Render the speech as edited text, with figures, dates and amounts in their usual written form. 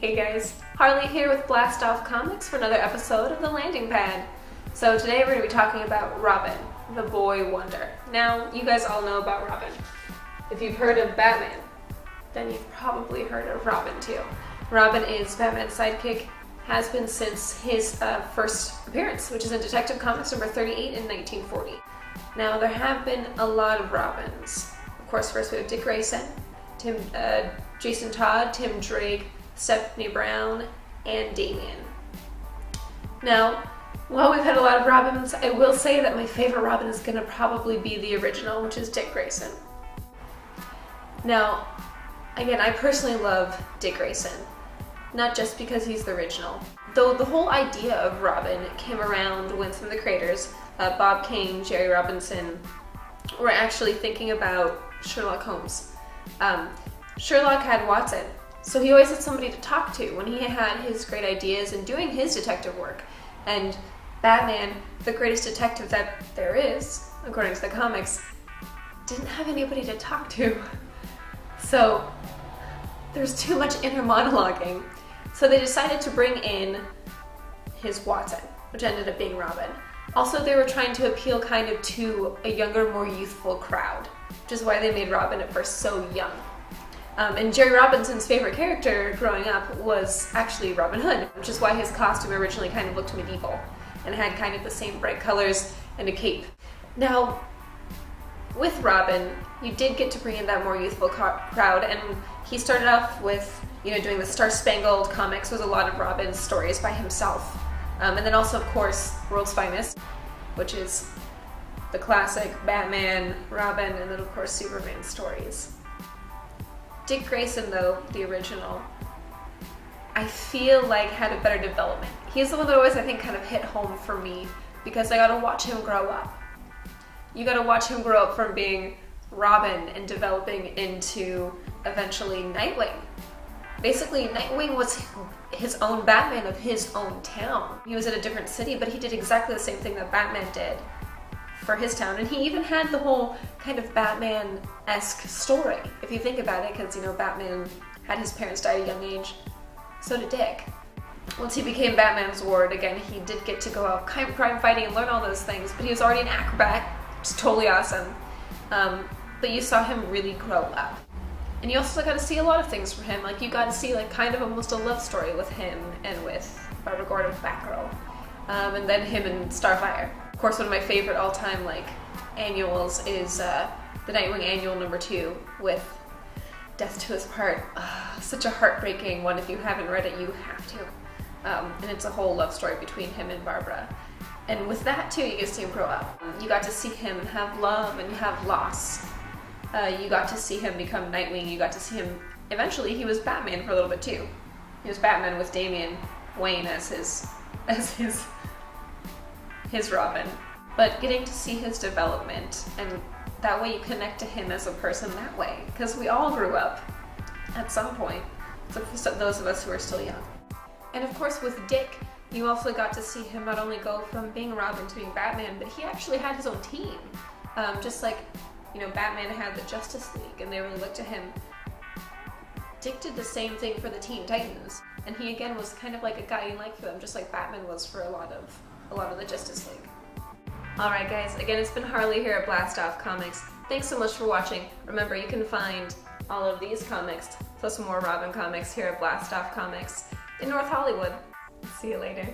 Hey guys, Harley here with Blastoff Comics for another episode of The Landing Pad. So today we're going to be talking about Robin, the boy wonder. Now, you guys all know about Robin. If you've heard of Batman, then you've probably heard of Robin too. Robin is Batman's sidekick, has been since his first appearance, which is in Detective Comics number 38 in 1940. Now, there have been a lot of Robins. Of course, first we have Dick Grayson, Jason Todd, Tim Drake, Stephanie Brown, and Damian. Now, while we've had a lot of Robins, I will say that my favorite Robin is going to probably be the original, which is Dick Grayson. Now, again, I personally love Dick Grayson, not just because he's the original. Though the whole idea of Robin came around when some of the creators, Bob Kane, Jerry Robinson, were actually thinking about Sherlock Holmes. Sherlock had Watson, so he always had somebody to talk to when he had his great ideas and doing his detective work. And Batman, the greatest detective that there is, according to the comics, didn't have anybody to talk to. So there's too much inner monologuing. So they decided to bring in his Watson, which ended up being Robin. Also, they were trying to appeal kind of to a younger, more youthful crowd, which is why they made Robin at first so young. And Jerry Robinson's favorite character growing up was actually Robin Hood, which is why his costume originally kind of looked medieval and had kind of the same bright colors and a cape. Now, with Robin, you did get to bring in that more youthful crowd, and he started off with, doing the Star Spangled comics with a lot of Robin's stories by himself. And then also, of course, World's Finest, which is the classic Batman, Robin, and then of course Superman stories. Dick Grayson, though, the original, I feel like had a better development. He's the one that always, I think, kind of hit home for me because I got to watch him grow up. You got to watch him grow up from being Robin and developing into eventually Nightwing. Basically, Nightwing was his own Batman of his own town. He was in a different city, but he did exactly the same thing that Batman did for his town, and he even had the whole kind of Batman-esque story, if you think about it, because, Batman had his parents die at a young age. So did Dick. Once he became Batman's ward, again, he did get to go out crime fighting and learn all those things, but he was already an acrobat, which is totally awesome. But you saw him really grow up. And you also got to see a lot of things from him. Like, you got to see, like, kind of almost a love story with him and with Barbara Gordon, Batgirl. And then him and Starfire. Of course, one of my favorite all-time, annuals is the Nightwing Annual #2 with Death to His Part. Such a heartbreaking one. If you haven't read it, you have to. And it's a whole love story between him and Barbara. And with that, too, you get to see him grow up. You got to see him have love and have loss. You got to see him become Nightwing. You got to see him, eventually, he was Batman for a little bit, too. He was Batman with Damian Wayne as his Robin. But getting to see his development, and that way you connect to him as a person that way, because we all grew up at some point, so those of us who are still young. And of course with Dick, you also got to see him not only go from being Robin to being Batman, but he actually had his own team. Just like, Batman had the Justice League, and they really looked to him. Dick did the same thing for the Teen Titans, and he again was kind of like a guiding light for them, just like Batman was for a lot of the Justice League. Alright guys, again, it's been Harley here at Blastoff Comics. Thanks so much for watching. Remember, you can find all of these comics, plus more Robin comics here at Blastoff Comics in North Hollywood. See you later.